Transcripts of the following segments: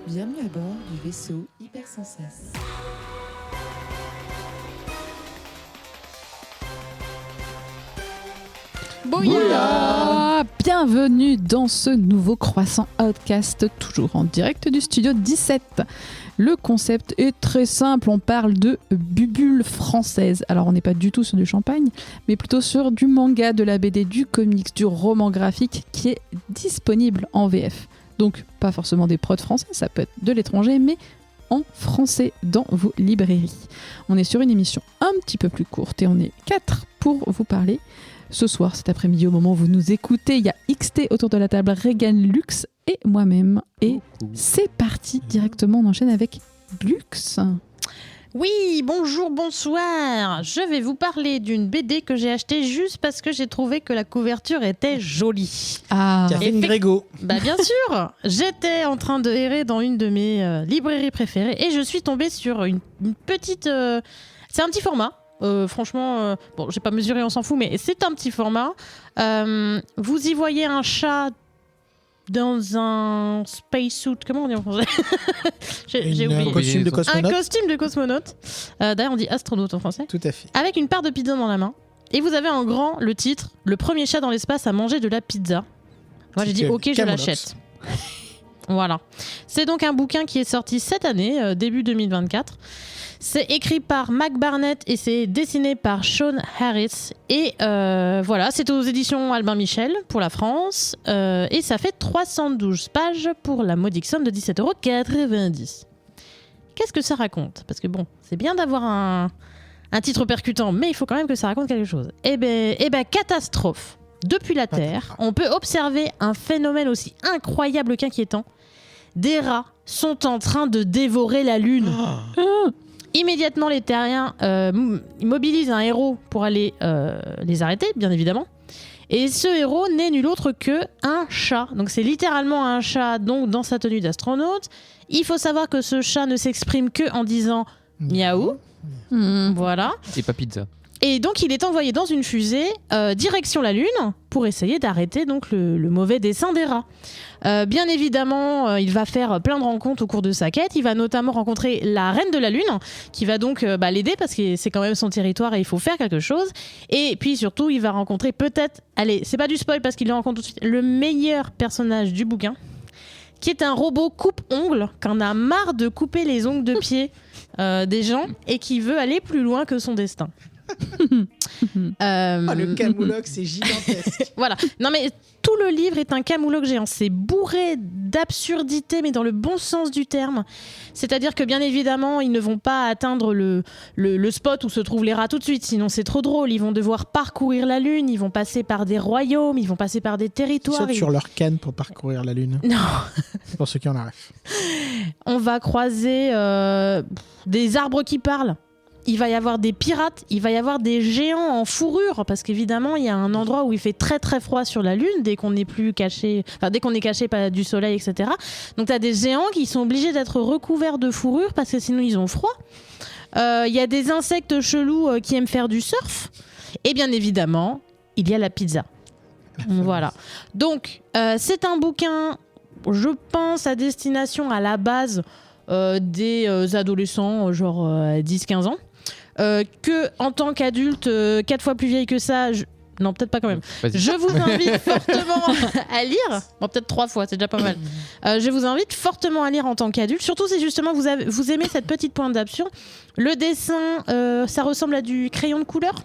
Bienvenue à bord du vaisseau Hypersensas. Bouya! Bienvenue dans ce nouveau Croissant Outcast, toujours en direct du studio 17. Le concept est très simple, on parle de bubules françaises. Alors on n'est pas du tout sur du champagne, mais plutôt sur du manga, de la BD, du comics, du roman graphique qui est disponible en VF. Donc pas forcément des prods français, ça peut être de l'étranger, mais en français dans vos librairies. On est sur une émission un petit peu plus courte et on est 4 pour vous parler. Ce soir, cet après-midi, au moment où vous nous écoutez, il y a XT autour de la table, Regan, Lux et moi-même. Et c'est parti, directement, on enchaîne avec Lux. Oui, bonjour, bonsoir. Je vais vous parler d'une BD que j'ai achetée juste parce que j'ai trouvé que la couverture était jolie. Ah, Catherine Grégo. Bah bien sûr, j'étais en train de errer dans une de mes librairies préférées et je suis tombée sur une petite... c'est un petit format. Franchement, bon, j'ai pas mesuré, on s'en fout, mais c'est un petit format. Vous y voyez un chat dans un spacesuit, comment on dit en français? J'ai oublié. Un costume de Un cosmonaute. costume de cosmonaute. D'ailleurs, on dit astronaute en français. Tout à fait. Avec une part de pizza dans la main. Et vous avez en grand le titre, le premier chat dans l'espace à manger de la pizza. Moi, j'ai dit ok, je Camoulox. l'achète. Voilà. C'est donc un bouquin qui est sorti cette année, début 2024. C'est écrit par Mac Barnett et c'est dessiné par Sean Harris. Et voilà, c'est aux éditions Albin Michel pour la France. Et ça fait 312 pages pour la modique somme de 17,90 €. Qu'est-ce que ça raconte? Parce que bon, c'est bien d'avoir un titre percutant, mais il faut quand même que ça raconte quelque chose. Eh ben, catastrophe. Depuis la Terre, on peut observer un phénomène aussi incroyable qu'inquiétant. Des rats sont en train de dévorer la Lune. Immédiatement, les terriens mobilisent un héros pour aller les arrêter, bien évidemment. Et ce héros n'est nul autre que un chat. Donc c'est littéralement un chat donc dans sa tenue d'astronaute. Il faut savoir que ce chat ne s'exprime que en disant miaou. Voilà. Et pas pizza. Et donc il est envoyé dans une fusée direction la Lune pour essayer d'arrêter donc le mauvais dessein des rats. Bien évidemment, il va faire plein de rencontres au cours de sa quête. Il va notamment rencontrer la reine de la Lune qui va donc l'aider parce que c'est quand même son territoire et il faut faire quelque chose. Et puis surtout, il va rencontrer peut-être, allez, c'est pas du spoil parce qu'il le rencontre tout de suite, le meilleur personnage du bouquin, qui est un robot coupe-ongles, qu'on a marre de couper les ongles de pied des gens et qui veut aller plus loin que son destin. Le camoulox, c'est gigantesque. Voilà. Non mais tout le livre est un camoulox géant. C'est bourré d'absurdité, mais dans le bon sens du terme. C'est-à-dire que bien évidemment, ils ne vont pas atteindre le spot où se trouvent les rats tout de suite, sinon c'est trop drôle. Ils vont devoir parcourir la Lune, ils vont passer par des royaumes, ils vont passer par des Ils territoires. sautent sur leur canne pour parcourir la Lune. Non. Pour ceux qui en arrivent. On va croiser des arbres qui parlent. Il va y avoir des pirates, il va y avoir des géants en fourrure, parce qu'évidemment, il y a un endroit où il fait très très froid sur la Lune, dès qu'on est caché du soleil, etc. Donc, tu as des géants qui sont obligés d'être recouverts de fourrure, parce que sinon, ils ont froid. Il y a des insectes chelous qui aiment faire du surf. Et bien évidemment, il y a la pizza. Voilà. Donc, c'est un bouquin, je pense, à destination à la base des adolescents, genre 10-15 ans. Que en tant qu'adulte 4 fois plus vieille que ça, non peut-être pas quand même. Vas-y. Je vous invite fortement à lire. Bon peut-être 3 fois, c'est déjà pas mal. Je vous invite fortement à lire en tant qu'adulte. Surtout si justement vous aimez cette petite pointe d'absurde. Le dessin, ça ressemble à du crayon de couleur.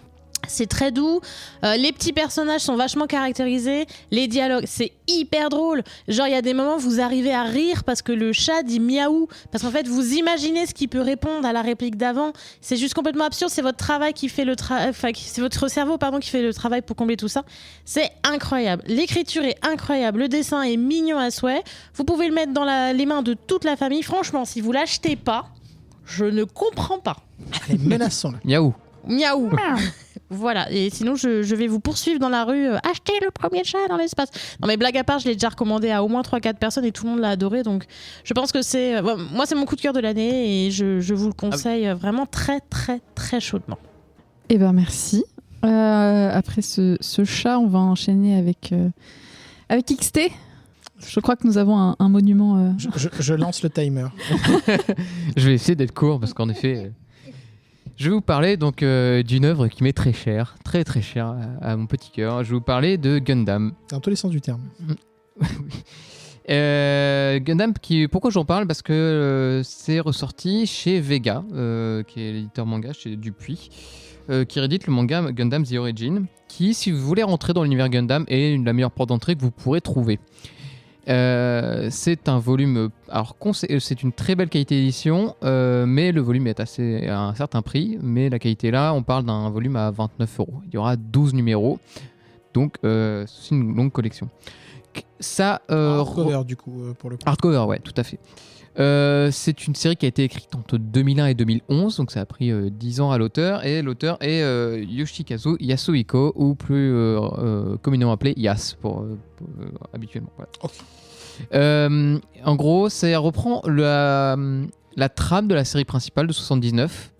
C'est très doux, les petits personnages sont vachement caractérisés, les dialogues, c'est hyper drôle. Genre, il y a des moments où vous arrivez à rire parce que le chat dit miaou, parce qu'en fait, vous imaginez ce qu'il peut répondre à la réplique d'avant. C'est juste complètement absurde, c'est votre travail qui fait c'est votre cerveau qui fait le travail pour combler tout ça. C'est incroyable. L'écriture est incroyable, le dessin est mignon à souhait. Vous pouvez le mettre dans les mains de toute la famille. Franchement, si vous l'achetez pas, je ne comprends pas. Elle est menaçante. Miaou. Miaou. Voilà, et sinon je vais vous poursuivre dans la rue. Achetez le premier chat dans l'espace. Non mais blague à part, je l'ai déjà recommandé à au moins 3-4 personnes et tout le monde l'a adoré. Donc je pense que c'est... moi c'est mon coup de cœur de l'année et je vous le conseille vraiment très très très chaudement. Eh ben merci. Après ce chat, on va enchaîner avec XT. Je crois que nous avons un monument. Je lance le timer. Je vais essayer d'être court parce qu'en effet, je vais vous parler donc d'une œuvre qui m'est très chère, très très chère à mon petit cœur. Je vais vous parler de Gundam. Dans tous les sens du terme. Gundam, pourquoi j'en parle? Parce que c'est ressorti chez Vega, qui est l'éditeur manga chez Dupuis, qui réédite le manga Gundam The Origin, qui, si vous voulez rentrer dans l'univers Gundam, est la meilleure porte d'entrée que vous pourrez trouver. C'est un volume, alors c'est une très belle qualité d'édition, mais le volume est à un certain prix, mais la qualité là, on parle d'un volume à 29 €. Il y aura 12 numéros, donc c'est une longue collection. Ça, Hardcover du coup, pour le coup. Hardcover, ouais, tout à fait. C'est une série qui a été écrite entre 2001 et 2011, donc ça a pris 10 ans à l'auteur, et l'auteur est Yoshikazu Yasuhiko, ou plus communément appelé Yas, habituellement. Voilà. Okay. En gros, ça reprend la trame de la série principale de 79,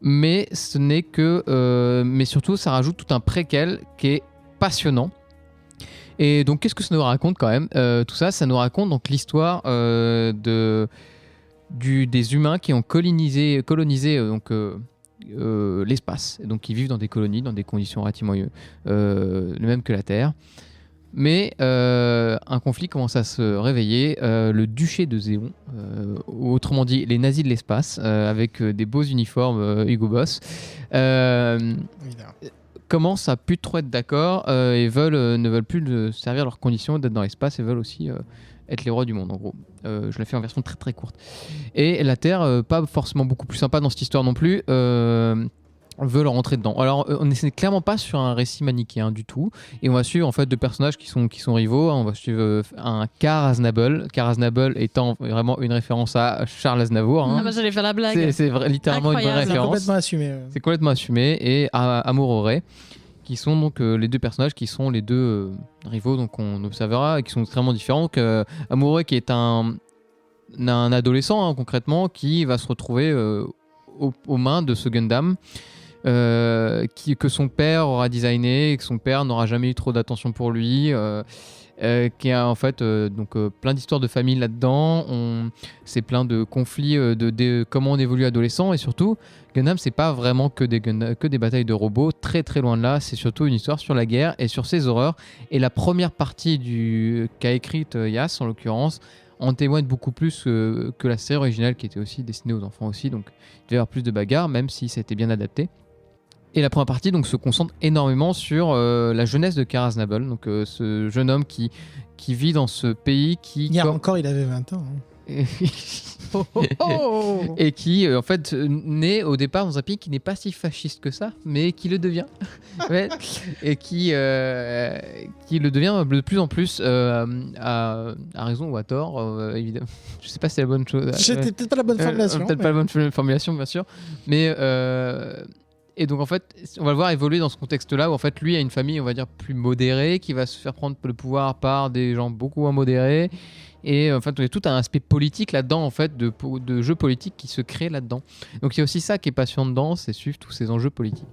mais ce n'est que... mais surtout, ça rajoute tout un préquel qui est passionnant. Et donc, qu'est-ce que ça nous raconte quand même? Tout ça, ça nous raconte donc l'histoire des humains qui ont colonisé donc l'espace, et donc qui vivent dans des colonies, dans des conditions relativement les mêmes que la Terre. Mais un conflit commence à se réveiller. Le duché de Zéon, autrement dit les nazis de l'espace, avec des beaux uniformes Hugo Boss. Commencent à plus trop être d'accord et ne veulent plus servir leurs conditions d'être dans l'espace et veulent aussi être les rois du monde, en gros. Je l'ai fait en version très très courte. Et la Terre, pas forcément beaucoup plus sympa dans cette histoire non plus, veulent rentrer dedans. Alors on n'est clairement pas sur un récit manichéen du tout, et on va suivre en fait deux personnages qui sont rivaux. On va suivre un Kar Aznable étant vraiment une référence à Charles Aznavour. Ah bah j'allais faire la blague. C'est littéralement Incroyable. une vraie référence. C'est complètement assumé. Et Amuro, qui sont donc les deux personnages qui sont les deux rivaux, donc on observera, et qui sont extrêmement différents. Donc Amuro, qui est un adolescent concrètement, qui va se retrouver aux mains de ce Gundam que son père aura designé, et que son père n'aura jamais eu trop d'attention pour lui, qui a en fait plein d'histoires de famille là-dedans. C'est plein de conflits de comment on évolue adolescent, et surtout Gundam, c'est pas vraiment que des batailles de robots, très très loin de là. C'est surtout une histoire sur la guerre et sur ses horreurs, et la première partie qu'a écrite Yas en l'occurrence en témoigne beaucoup plus que la série originale, qui était aussi destinée aux enfants aussi, donc il devait y avoir plus de bagarres, même si ça a été bien adapté. Et la première partie donc se concentre énormément sur la jeunesse de Kar Aznable, donc ce jeune homme qui vit dans ce pays il avait 20 ans. Et qui en fait naît au départ dans un pays qui n'est pas si fasciste que ça, mais qui le devient. Ouais. Et qui le devient de plus en plus, à raison ou à tort, évidemment. Je sais pas si c'est la bonne chose. C'était peut-être pas la bonne formulation. Peut-être pas la bonne formulation, bien sûr. Mais et donc en fait, on va le voir évoluer dans ce contexte-là où en fait lui a une famille, on va dire, plus modérée, qui va se faire prendre le pouvoir par des gens beaucoup moins modérés. Et en fait, il y a tout un aspect politique là-dedans, en fait, de jeux politiques qui se créent là-dedans. Donc il y a aussi ça qui est passionnant dedans, c'est suivre tous ces enjeux politiques.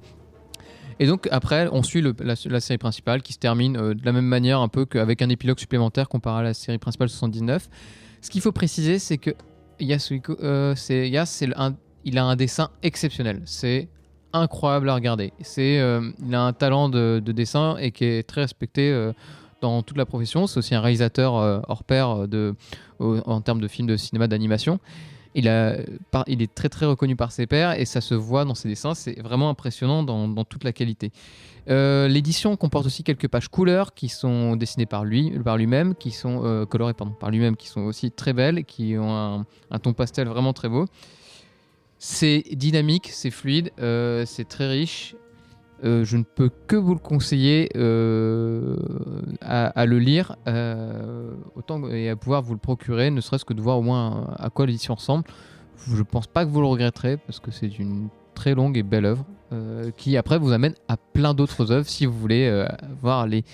Et donc après, on suit la série principale qui se termine de la même manière, un peu qu'avec un épilogue supplémentaire comparé à la série principale 79. Ce qu'il faut préciser, c'est que Yasuhiko, il a un dessin exceptionnel. C'est incroyable à regarder. Il a un talent de dessin et qui est très respecté dans toute la profession. C'est aussi un réalisateur hors pair en termes de films de cinéma d'animation. Il est très très reconnu par ses pairs et ça se voit dans ses dessins. C'est vraiment impressionnant dans toute la qualité. L'édition comporte aussi quelques pages couleurs qui sont dessinées par lui-même, qui sont colorées par lui-même, qui sont aussi très belles, qui ont un ton pastel vraiment très beau. C'est dynamique, c'est fluide, c'est très riche. Je ne peux que vous le conseiller à le lire et à pouvoir vous le procurer, ne serait-ce que de voir au moins à quoi l'édition ressemble. Je ne pense pas que vous le regretterez parce que c'est une très longue et belle œuvre qui après vous amène à plein d'autres œuvres si vous voulez voir les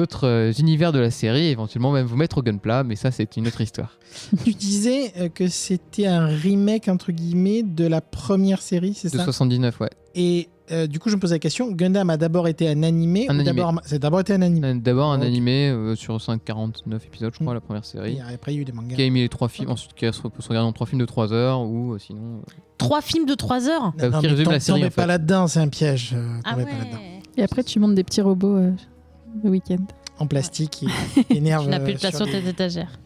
autres univers de la série, éventuellement même vous mettre au Gunpla, mais ça c'est une autre histoire. Tu disais que c'était un remake entre guillemets de la première série, c'est ça? De 79, ouais. Et du coup, je me posais la question, Gundam a d'abord été un animé Un ou animé. c'est d'abord été un animé? D'abord un Ok. animé sur 549 épisodes, je crois, la première série. Et après, il y a eu des mangas. Qui a émis les 3 films, ensuite qui peut se regarder en 3 films de 3 heures, ou sinon. 3 films de 3 heures. Qui résume la série, Tombez en fait. pas là-dedans, c'est un piège. Ah Tombez ouais. pas là-dedans. Et après, tu montes des petits robots le week-end. En plastique et énerve. Tu n'as plus de place sur les- tes étagères.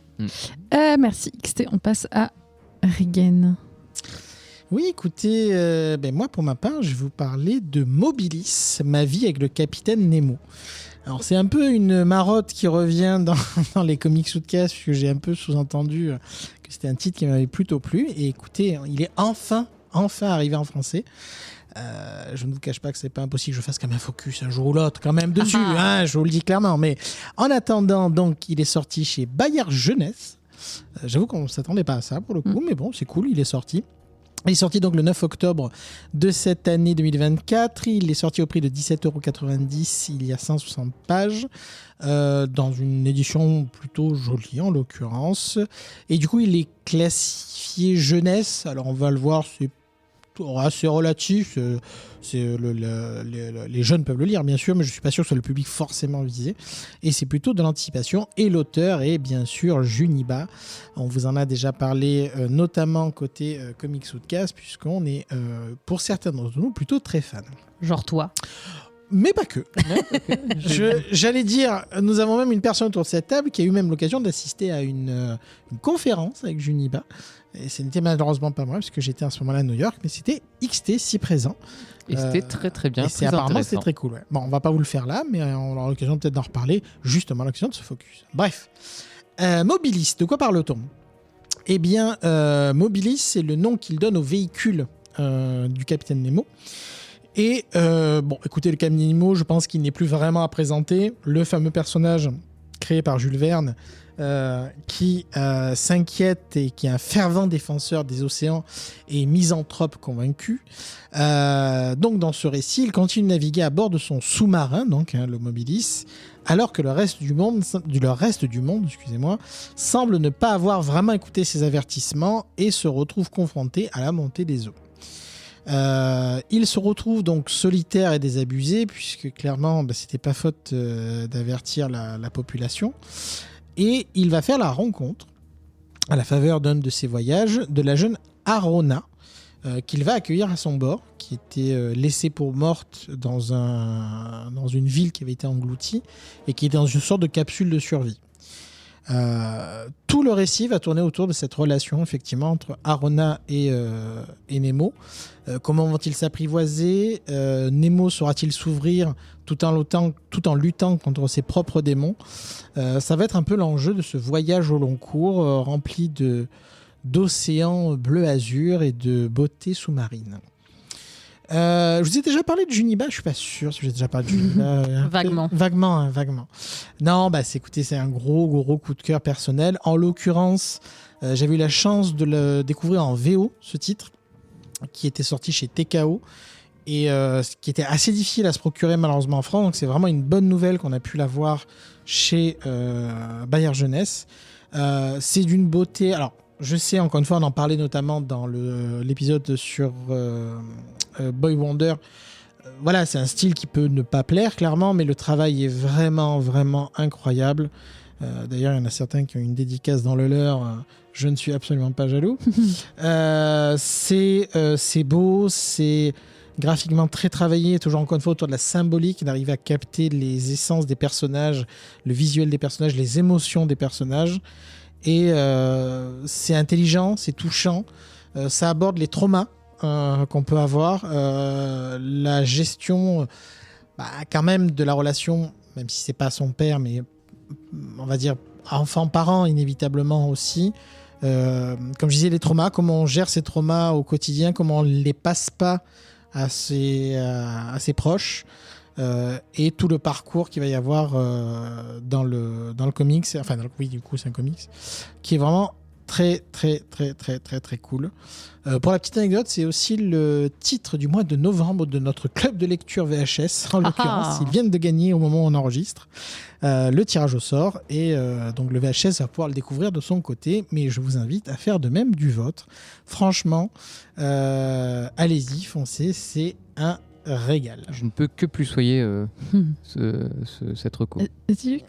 Merci XT, on passe à Rigen. Oui, écoutez, moi pour ma part, je vais vous parler de Mobilis, ma vie avec le capitaine Nemo. Alors c'est un peu une marotte qui revient dans les comics Outcast, puisque j'ai un peu sous-entendu que c'était un titre qui m'avait plutôt plu. Et écoutez, il est enfin arrivé en français. Je ne vous cache pas que c'est pas impossible que je fasse comme un focus un jour ou l'autre quand même dessus, hein, je vous le dis clairement. Mais en attendant, donc, il est sorti chez Bayard Jeunesse. J'avoue qu'on ne s'attendait pas à ça pour le coup, mais bon, c'est cool, il est sorti. Il est sorti donc le 9 octobre de cette année 2024. Il est sorti au prix de 17,90 €. Il y a 160 pages dans une édition plutôt jolie en l'occurrence. Et du coup, il est classifié jeunesse. Alors, on va le voir, c'est assez relatif. Les jeunes peuvent le lire, bien sûr, mais je ne suis pas sûr que ce soit le public forcément visé. Et c'est plutôt de l'anticipation. Et l'auteur est bien sûr Juniba. On vous en a déjà parlé, notamment côté Comics Outcast, puisqu'on est, pour certains d'entre nous, plutôt très fans. Genre toi. Mais pas que. J'allais dire, nous avons même une personne autour de cette table qui a eu même l'occasion d'assister à une conférence avec Juniba. Et ce n'était malheureusement pas moi, parce que j'étais à ce moment-là à New York, mais c'était XT si présent. Et c'était très très bien, Et très apparemment, intéressant. c'était très cool. Ouais. Bon, on va pas vous le faire là, mais on aura l'occasion peut-être d'en reparler, justement à l'occasion de ce focus. Bref. Mobilis, de quoi parle-t-on? Eh bien, Mobilis, c'est le nom qu'il donne au véhicule du capitaine Nemo. Et écoutez, le capitaine Nemo, je pense qu'il n'est plus vraiment à présenter. Le fameux personnage créé par Jules Verne, qui s'inquiète et qui est un fervent défenseur des océans et misanthrope convaincu. Donc dans ce récit, il continue de naviguer à bord de son sous-marin, donc le Mobilis, alors que le reste du monde, semble ne pas avoir vraiment écouté ses avertissements et se retrouve confronté à la montée des eaux. Il se retrouve donc solitaire et désabusé, puisque clairement, c'était pas faute d'avertir la population. Et il va faire la rencontre, à la faveur d'un de ses voyages, de la jeune Arona, qu'il va accueillir à son bord, qui était laissée pour morte dans une ville qui avait été engloutie, et qui était dans une sorte de capsule de survie. Tout le récit va tourner autour de cette relation effectivement entre Arona et Nemo. Comment vont-ils s'apprivoiser? Nemo saura-t-il s'ouvrir tout en luttant contre ses propres démons? Ça va être un peu l'enjeu de ce voyage au long cours rempli d'océans bleu azur et de beauté sous-marine. Je vous ai déjà parlé de Juniba, je suis pas sûr si j'ai déjà parlé de Juniba. Vaguement. Vaguement. Non, écoutez, c'est un gros coup de cœur personnel. En l'occurrence, j'avais eu la chance de le découvrir en VO, ce titre, qui était sorti chez TKO et qui était assez difficile à se procurer malheureusement en France. Donc c'est vraiment une bonne nouvelle qu'on a pu l'avoir chez Bayard Jeunesse. C'est d'une beauté. Alors, je sais, encore une fois, on en parlait notamment dans l'épisode sur Boy Wonder. Voilà, c'est un style qui peut ne pas plaire, clairement, mais le travail est vraiment incroyable. D'ailleurs, il y en a certains qui ont une dédicace dans le leur. Je ne suis absolument pas jaloux. C'est beau, c'est graphiquement très travaillé, toujours encore une fois autour de la symbolique, d'arriver à capter les essences des personnages, le visuel des personnages, les émotions des personnages. Et c'est intelligent, c'est touchant, ça aborde les traumas qu'on peut avoir, la gestion quand même de la relation, même si c'est pas son père, mais on va dire enfant-parent inévitablement aussi. Comme je disais, les traumas, comment on gère ces traumas au quotidien, comment on les passe pas à ses proches. Et tout le parcours qu'il va y avoir dans le comics, oui, du coup c'est un comics qui est vraiment très cool. Pour la petite anecdote, c'est aussi le titre du mois de novembre de notre club de lecture VHS. En l'occurrence, ils viennent de gagner au moment où on enregistre le tirage au sort, et donc le VHS va pouvoir le découvrir de son côté, mais je vous invite à faire de même du vôtre. Franchement, allez-y, foncez, c'est un régale. Je ne peux que plus soyer cette reco.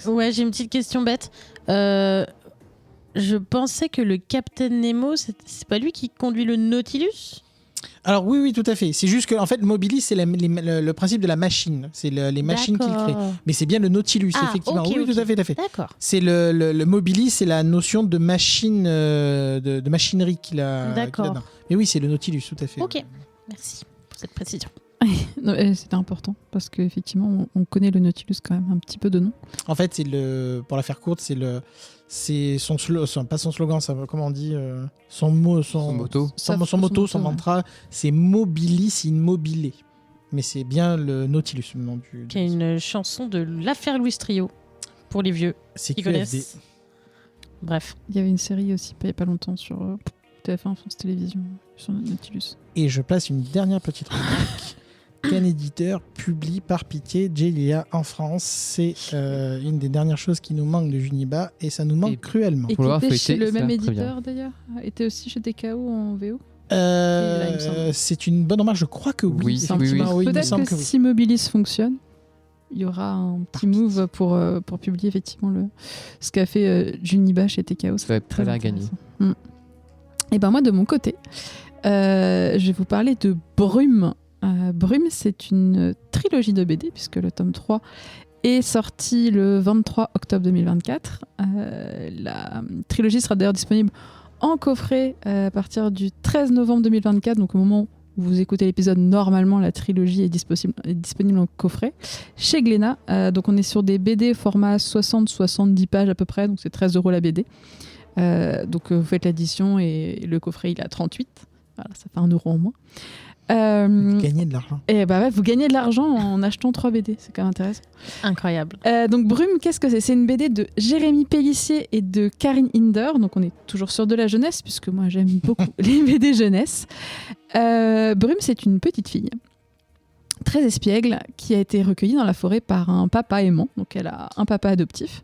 Ouais, j'ai une petite question bête. Je pensais que le Captain Nemo, c'est pas lui qui conduit le Nautilus ? Alors oui, tout à fait. C'est juste que en fait, le Mobilis, c'est le principe de la machine. C'est les machines qu'il crée. Mais c'est bien le Nautilus, effectivement. Ok, oui, ok. tout à fait. D'accord. C'est le Mobilis, c'est la notion de machine, de machinerie qu'il a. D'accord. qu'il a dedans. Mais oui, c'est le Nautilus, tout à fait. Ok, merci pour cette précision. Non, c'était important parce qu'effectivement, on connaît le Nautilus quand même un petit peu de nom. En fait, pour la faire courte, c'est son slogan, pas son slogan, ça, comment on dit, son motto, son mantra, c'est Mobilis in mobile. Mais c'est bien le Nautilus, le nom du. Qui est une chanson de l'affaire Louis Trio pour les vieux C'est qui QFD. connaissent. Bref. Il y avait une série aussi, il n'y a pas longtemps, sur TF1, France Télévisions, sur le Nautilus. Et je place une dernière petite remarque. Qu'un éditeur publie par pitié J.L.A. en France, c'est une des dernières choses qui nous manque de Juniba et ça nous manque cruellement. Et Faut qui l'avoir était feuilleté, chez le ça même a l'air très éditeur d'ailleurs, était aussi chez DKO en VO. il me semble. C'est une bonne remarque, je crois que oui. Oui, effectivement, oui. il me Peut-être semble que que oui. si Mobilis fonctionne, il y aura un petit move pour publier effectivement ce qu'a fait Juniba chez TKO. Ça va être très bien gagné. Et ben moi de mon côté, je vais vous parler de Brume. Brume, c'est une trilogie de BD puisque le tome 3 est sorti le 23 octobre 2024. La trilogie sera d'ailleurs disponible en coffret à partir du 13 novembre 2024, donc au moment où vous écoutez l'épisode, normalement la trilogie est disponible en coffret chez Glénat. Donc on est sur des BD format 60-70 pages à peu près, donc c'est 13 € la BD. Donc vous faites l'addition et le coffret il est à 38. Voilà, ça fait 1 € en moins. Gagner de l'argent. Et bah ouais, vous gagnez de l'argent en achetant 3 BD, c'est quand même intéressant. Incroyable. Donc Brume, qu'est-ce que c'est ? C'est une BD de Jérémy Pellissier et de Karine Hinder, donc on est toujours sur de la jeunesse, puisque moi j'aime beaucoup les BD jeunesse. Brume, c'est une petite fille, très espiègle, qui a été recueillie dans la forêt par un papa aimant, donc elle a un papa adoptif.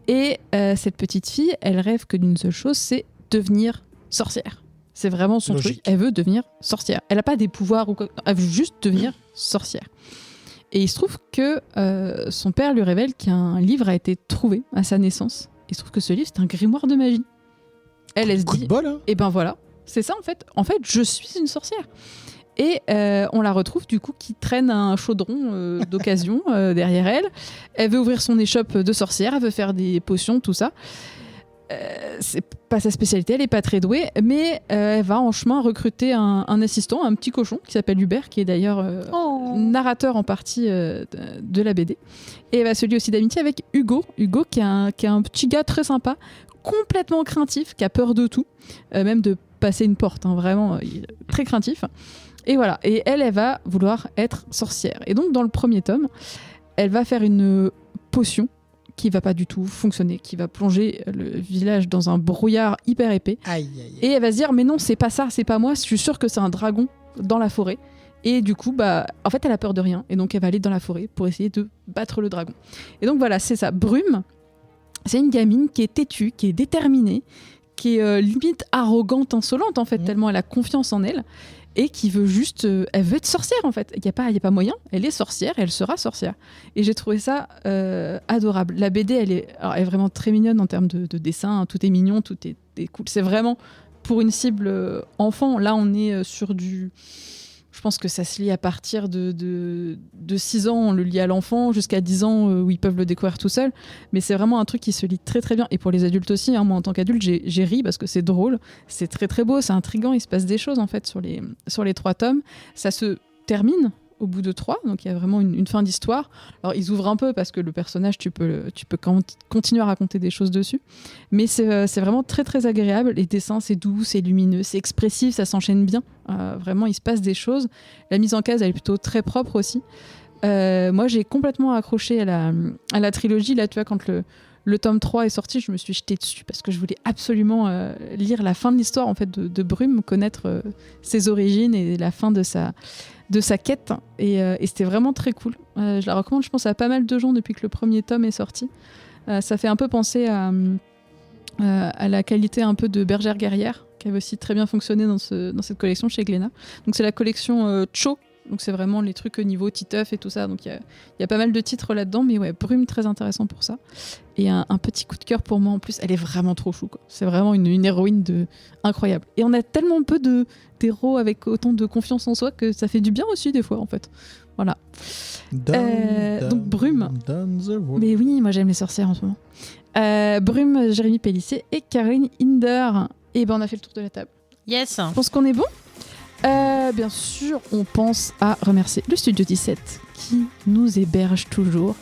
Et cette petite fille, elle rêve que d'une seule chose, c'est devenir sorcière. C'est vraiment son Logique. truc. Elle veut devenir sorcière. Elle n'a pas des pouvoirs ou quoi. Elle veut juste devenir sorcière. Et il se trouve que son père lui révèle qu'un livre a été trouvé à sa naissance. Il se trouve que ce livre, c'est un grimoire de magie. Elle se Coup de dit, bol, hein. et ben voilà, c'est ça en fait. En fait, je suis une sorcière. Et on la retrouve du coup qui traîne un chaudron d'occasion derrière elle. Elle veut ouvrir son échoppe de sorcière, elle veut faire des potions, tout ça. C'est pas sa spécialité, elle est pas très douée, mais elle va en chemin recruter un assistant, un petit cochon qui s'appelle Hubert, qui est d'ailleurs narrateur en partie de la BD. Et elle va se lier aussi d'amitié avec Hugo qui est un petit gars très sympa, complètement craintif, qui a peur de tout, même de passer une porte, hein, vraiment il est très craintif. Et voilà, et elle va vouloir être sorcière. Et donc dans le premier tome, elle va faire une potion qui va pas du tout fonctionner, qui va plonger le village dans un brouillard hyper épais. Aïe, aïe, aïe. Et elle va se dire, mais non, c'est pas ça, c'est pas moi, je suis sûre que c'est un dragon dans la forêt. Et du coup, en fait, elle a peur de rien. Et donc, elle va aller dans la forêt pour essayer de battre le dragon. Et donc, voilà, c'est ça. Brume, c'est une gamine qui est têtue, qui est déterminée, qui est limite arrogante, insolente, en fait, tellement elle a confiance en elle. Et qui veut juste... elle veut être sorcière, en fait. Il n'y a pas moyen. Elle est sorcière et elle sera sorcière. Et j'ai trouvé ça adorable. La BD, elle est vraiment très mignonne en termes de dessin. Tout est mignon, tout est cool. C'est vraiment pour une cible enfant. Là, on est sur du... Je pense que ça se lit à partir de 6 ans, on le lit à l'enfant, jusqu'à 10 ans où ils peuvent le découvrir tout seuls. Mais c'est vraiment un truc qui se lit très très bien. Et pour les adultes aussi, hein, moi en tant qu'adulte, j'ai ri parce que c'est drôle, c'est très très beau, c'est intriguant, il se passe des choses en fait sur les 3 tomes. Ça se termine au bout de 3, donc il y a vraiment une fin d'histoire. Alors ils ouvrent un peu parce que le personnage, tu peux continuer à raconter des choses dessus, mais c'est vraiment très très agréable. Les dessins, c'est doux, c'est lumineux, c'est expressif, ça s'enchaîne bien. Vraiment, il se passe des choses. La mise en case, elle est plutôt très propre aussi. Moi, j'ai complètement accroché à la trilogie. Là, tu vois, quand le tome 3 est sorti, je me suis jetée dessus parce que je voulais absolument lire la fin de l'histoire en fait, de Brume, connaître ses origines et la fin de sa quête. Et c'était vraiment très cool. Je la recommande, je pense, à pas mal de gens depuis que le premier tome est sorti. Ça fait un peu penser à la qualité un peu de Bergère guerrière, qui avait aussi très bien fonctionné dans cette collection chez Glénat. Donc c'est la collection Cho, Donc c'est vraiment les trucs au niveau Titeuf et tout ça. Donc il y a pas mal de titres là-dedans, mais ouais, Brume très intéressant pour ça. Et un petit coup de cœur pour moi en plus, elle est vraiment trop chou, quoi. C'est vraiment une héroïne incroyable. Et on a tellement peu d'héros avec autant de confiance en soi que ça fait du bien aussi des fois en fait. Voilà. Donc Brume. Mais oui, moi j'aime les sorcières en ce moment. Brume, Jérémy Pellissier et Caroline Hinder. Et ben on a fait le tour de la table. Yes. Je pense qu'on est bon. Bien sûr, on pense à remercier le Studio 17 qui nous héberge toujours.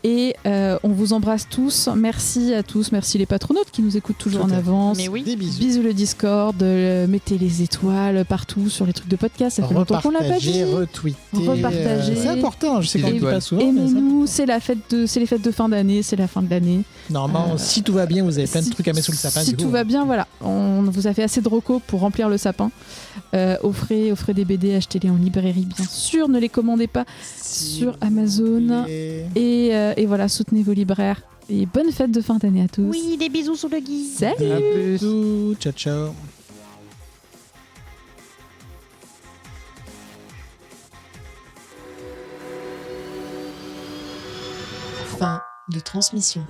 Et on vous embrasse tous. Merci à tous. Merci les patronautes qui nous écoutent toujours en avance. Mais oui. Des bisous. Bisous le Discord. Mettez les étoiles partout sur les trucs de podcast. Ça fait longtemps qu'on l'a pas dit. Retweeter. Repartager. C'est important. Je sais qu'on ne dit pas souvent. mais c'est Aimez-nous. C'est les fêtes de fin d'année. C'est la fin de l'année. Normalement, si tout va bien, vous avez plein de trucs à mettre sous le sapin. Si du tout coup. va bien, voilà. On vous a fait assez de recos pour remplir le sapin. Offrez des BD, achetez-les en librairie, bien sûr. Ne les commandez pas sur Amazon. Et voilà, soutenez vos libraires. Et bonne fête de fin d'année à tous. Oui, des bisous sous le gui. Salut. À plus. Bisous. Ciao, ciao. Fin de transmission.